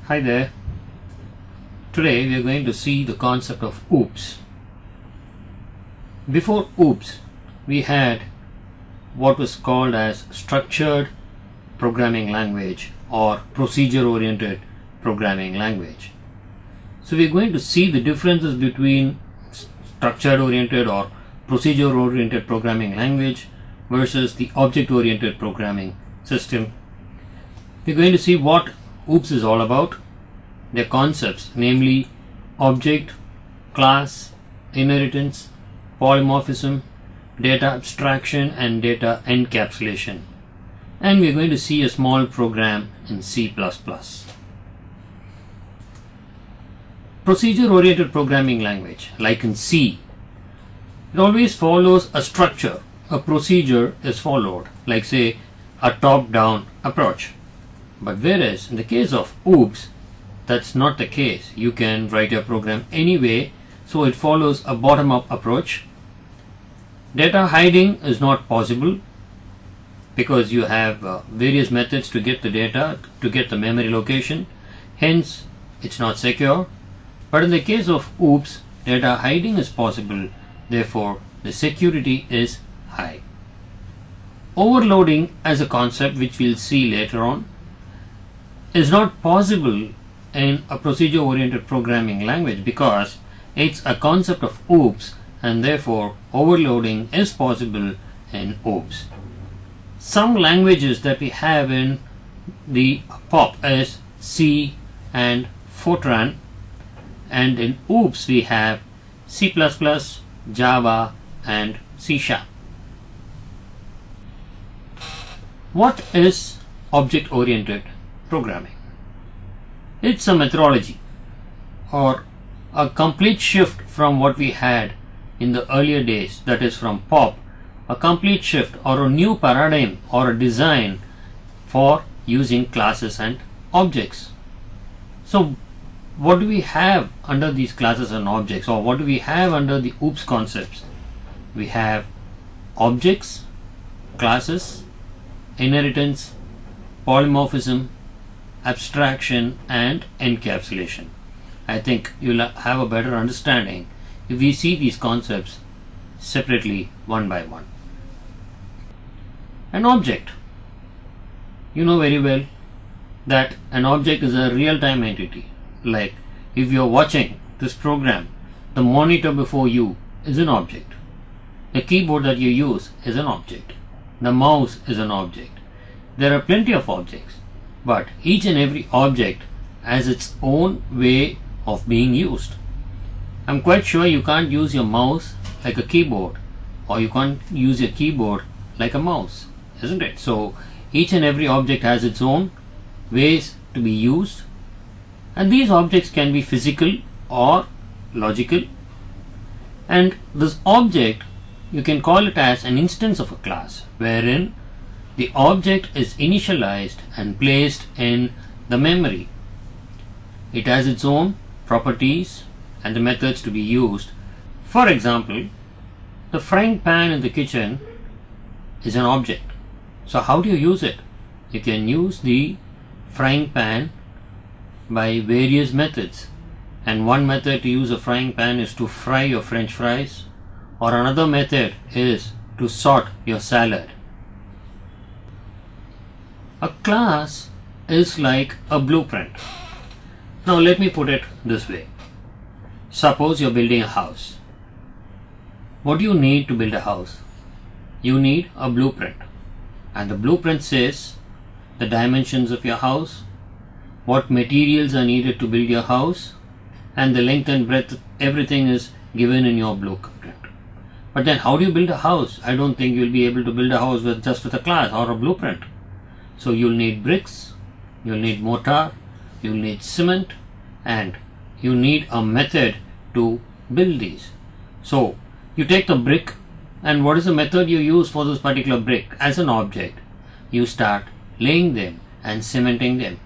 Hi there. Today we are going to see the concept of OOPS. Before OOPS, we had what was called as structured programming language or procedure-oriented programming language. So we are going to see the differences between structured-oriented or procedure-oriented programming language versus the object-oriented programming system. We are going to see what OOPS is all about, their concepts, namely object, class, inheritance, polymorphism, data abstraction and data encapsulation. And we are going to see a small program in C++. Procedure-oriented programming language, like in C, it always follows a structure. A procedure is followed, like say a top-down approach. But whereas in the case of OOPS, that's not the case. You can write your program anyway, so it follows a bottom-up approach. Data hiding is not possible because you have various methods to get the data, to get the memory location. Hence, it's not secure. But in the case of OOPS, data hiding is possible. Therefore, the security is high. Overloading as a concept, which we'll see later on, is not possible in a procedure-oriented programming language because it's a concept of OOPS, and therefore overloading is possible in OOPS. Some languages that we have in the POP is C and Fortran, and in OOPS we have C++, Java and C#. What is object-oriented programming? It's a methodology or a complete shift from what we had in the earlier days, that is from POP, a complete shift or a new paradigm or a design for using classes and objects. So what do we have under these classes and objects, or what do we have under the OOPS concepts? We have objects, classes, inheritance, polymorphism, abstraction and encapsulation. I think you'll have a better understanding if we see these concepts separately one by one. An object. You know very well that an object is a real-time entity. Like if you're watching this program, the monitor before you is an object. The keyboard that you use is an object. The mouse is an object. There are plenty of objects, but each and every object has its own way of being used. I'm quite sure you can't use your mouse like a keyboard, or you can't use your keyboard like a mouse, isn't it? So each and every object has its own ways to be used, and these objects can be physical or logical. And this object, you can call it as an instance of a class, wherein the object is initialized and placed in the memory. It has its own properties and the methods to be used. For example, the frying pan in the kitchen is an object. So how do you use it? You can use the frying pan by various methods. And one method to use a frying pan is to fry your French fries, or another method is to sort your salad. A class is like a blueprint. Now let me put it this way. Suppose you're building a house. What do you need to build a house? You need a blueprint. And the blueprint says the dimensions of your house, what materials are needed to build your house, and the length and breadth, everything is given in your blueprint. But then how do you build a house? I don't think you'll be able to build a house just with a class or a blueprint. So you'll need bricks, you'll need mortar, you'll need cement, and you need a method to build these. So you take the brick, and what is the method you use for this particular brick? As an object, you start laying them and cementing them.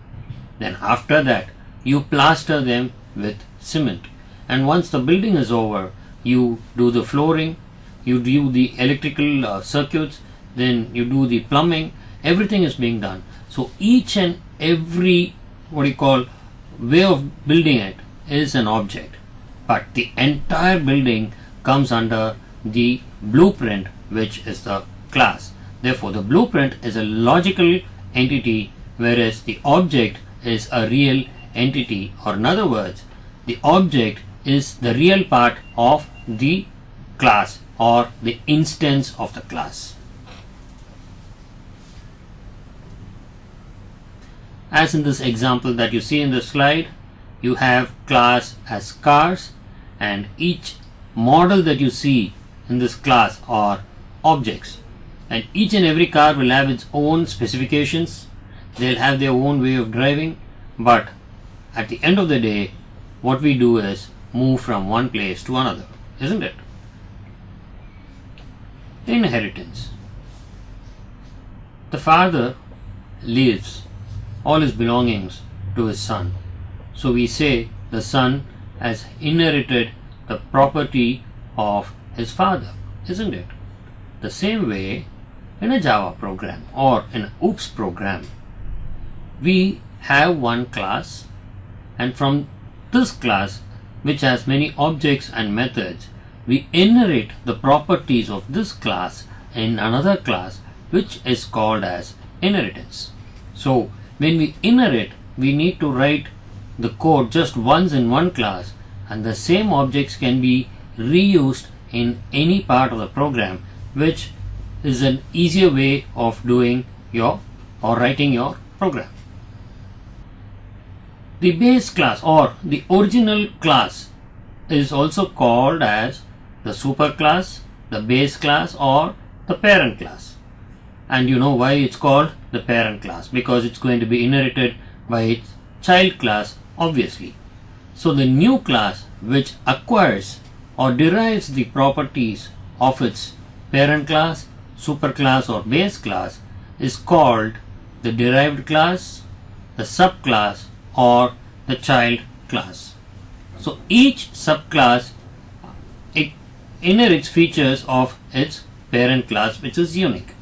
Then after that, you plaster them with cement. And once the building is over, you do the flooring, you do the electrical circuits, then you do the plumbing. Everything is being done. So each and every way of building it is an object, but the entire building comes under the blueprint, which is the class. Therefore, the blueprint is a logical entity, whereas the object is a real entity, or in other words, the object is the real part of the class or the instance of the class. As in this example that you see in the slide, you have class as cars, and each model that you see in this class are objects, and each and every car will have its own specifications. They'll have their own way of driving, but at the end of the day, what we do is move from one place to another, isn't it? Inheritance. The father leaves all his belongings to his son. So we say the son has inherited the property of his father, isn't it? The same way in a Java program or in an OOPS program, we have one class, and from this class, which has many objects and methods, we inherit the properties of this class in another class, which is called as inheritance. So when we inherit, we need to write the code just once in one class, and the same objects can be reused in any part of the program, which is an easier way of doing your or writing your program. The base class or the original class is also called as the superclass, the base class, or the parent class. And you know why it's called the parent class? Because it's going to be inherited by its child class, obviously. So the new class which acquires or derives the properties of its parent class, superclass, or base class is called the derived class, the subclass, or the child class. So each subclass inherits features of its parent class, which is unique.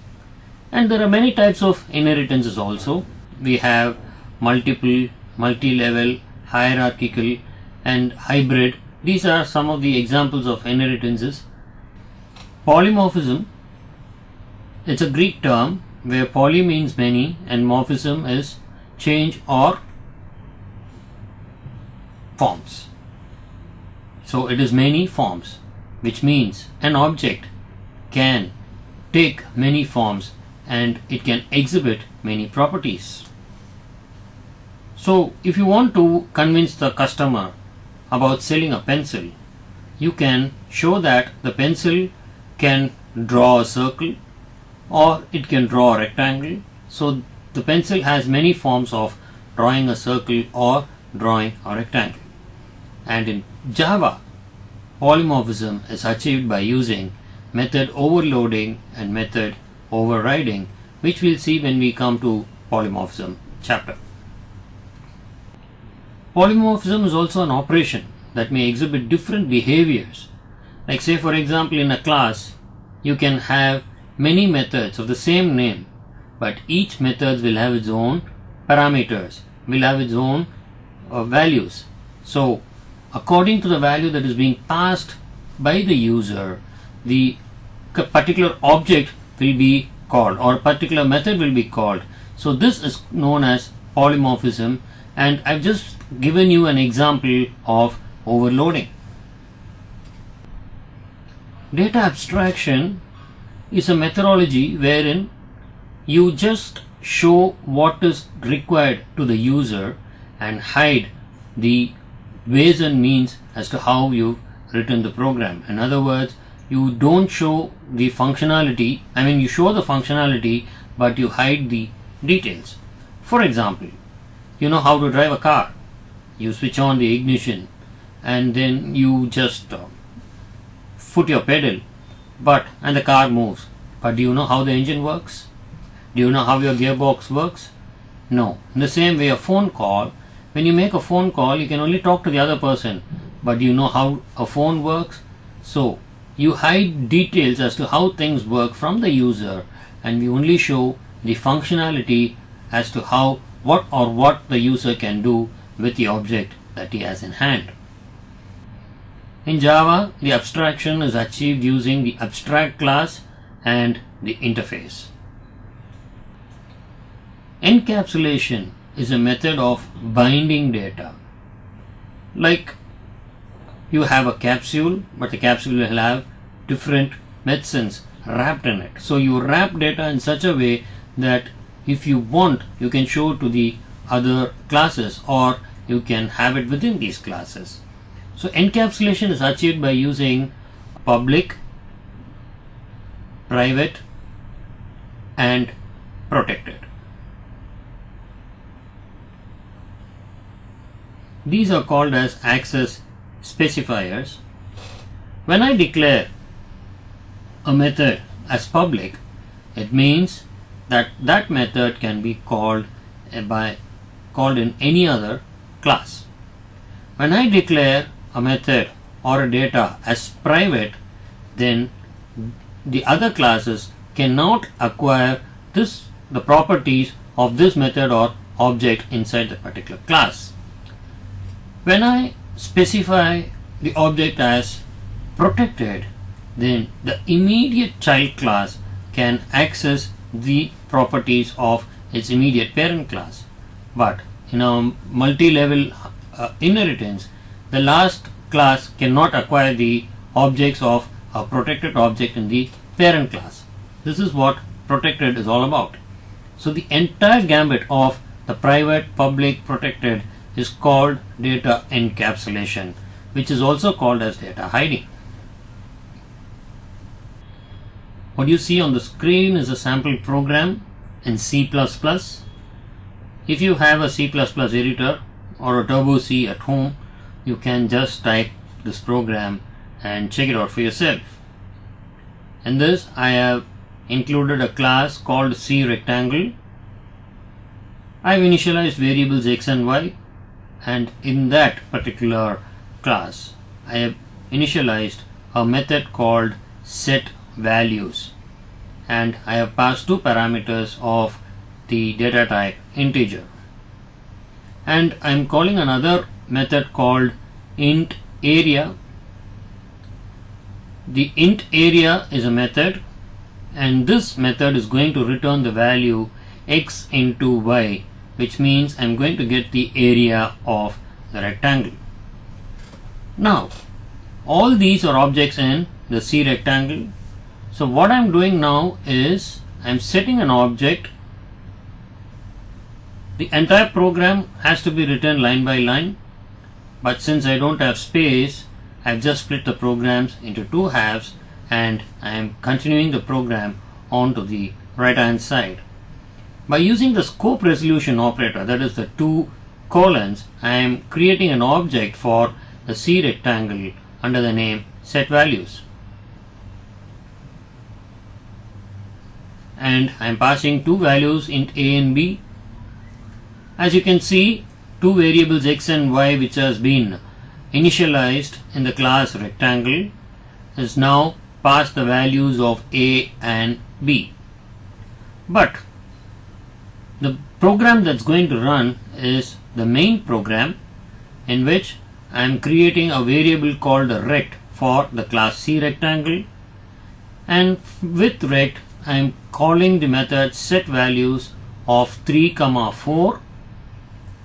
And there are many types of inheritances also. We have multiple, multi-level, hierarchical, and hybrid. These are some of the examples of inheritances. Polymorphism, it's a Greek term where poly means many and morphism is change or forms. So it is many forms, which means an object can take many forms and it can exhibit many properties. So if you want to convince the customer about selling a pencil, you can show that the pencil can draw a circle or it can draw a rectangle. So the pencil has many forms of drawing a circle or drawing a rectangle. And in Java, polymorphism is achieved by using method overloading and method overriding, which we'll see when we come to polymorphism chapter. Polymorphism is also an operation that may exhibit different behaviors. Like say for example in a class, you can have many methods of the same name, but each method will have its own parameters, will have its own values. So according to the value that is being passed by the user, the particular object will be called or a particular method will be called. So this is known as polymorphism, and I've just given you an example of overloading. Data abstraction is a methodology wherein you just show what is required to the user and hide the ways and means as to how you've written the program. In other words, you don't show the functionality, you show the functionality but you hide the details. For example, you know how to drive a car. You switch on the ignition and then you just foot your pedal and the car moves. But do you know how the engine works? Do you know how your gearbox works? No. In the same way, a phone call, when you make a phone call, you can only talk to the other person, but do you know how a phone works? So you hide details as to how things work from the user, and we only show the functionality as to what the user can do with the object that he has in hand. In Java, the abstraction is achieved using the abstract class and the interface. Encapsulation is a method of binding data. Like you have a capsule, but the capsule will have different medicines wrapped in it. So you wrap data in such a way that if you want, you can show to the other classes, or you can have it within these classes. So encapsulation is achieved by using public, private, and protected. These are called as access specifiers. When I declare a method as public, it means that that method can be called in any other class. When I declare a method or a data as private, then the other classes cannot acquire the properties of this method or object inside the particular class. When I specify the object as protected, then the immediate child class can access the properties of its immediate parent class. But in a multi-level inheritance, the last class cannot acquire the objects of a protected object in the parent class. This is what protected is all about. So the entire gambit of the private, public, protected is called data encapsulation, which is also called as data hiding. What you see on the screen is a sample program in C++. If you have a C++ editor or a Turbo C at home, you can just type this program and check it out for yourself. In this, I have included a class called CRectangle. I've initialized variables x and y, and in that particular class I have initialized a method called setValues, and I have passed two parameters of the data type integer, and I am calling another method called int area. The int area is a method, and this method is going to return the value x into y, which means I'm going to get the area of the rectangle. Now, all these are objects in the C rectangle. So what I'm doing now is I'm setting an object. The entire program has to be written line by line, but since I don't have space, I've just split the programs into two halves, and I am continuing the program onto the right hand side. By using the scope resolution operator, that is the two colons, I am creating an object for the C rectangle under the name setValues, and I am passing two values int a and b. As you can see, two variables x and y which has been initialized in the class rectangle is now passed the values of a and b. But the program that's going to run is the main program, in which I am creating a variable called rect for the class C rectangle, and with rect I am calling the method setValues of 3, 4,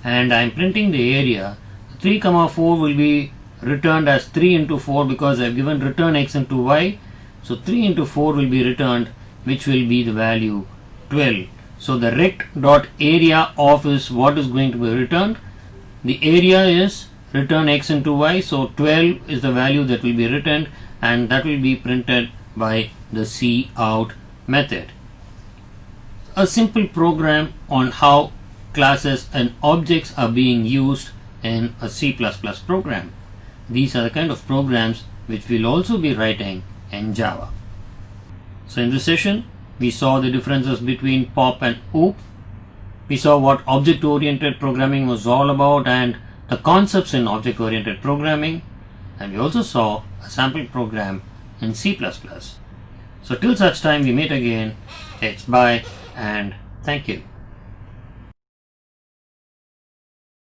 and I am printing the area. 3, 4 will be returned as 3 into 4 because I have given return x into y. So 3 into 4 will be returned, which will be the value 12. So the rect.area of is what is going to be returned. The area is return x into y, so 12 is the value that will be returned, and that will be printed by the cout method. A simple program on how classes and objects are being used in a C++ program. These are the kind of programs which we'll also be writing in Java. So in this session, we saw the differences between POP and OOP. We saw what object-oriented programming was all about and the concepts in object-oriented programming, and we also saw a sample program in C++. So till such time we meet again, it's bye and thank you.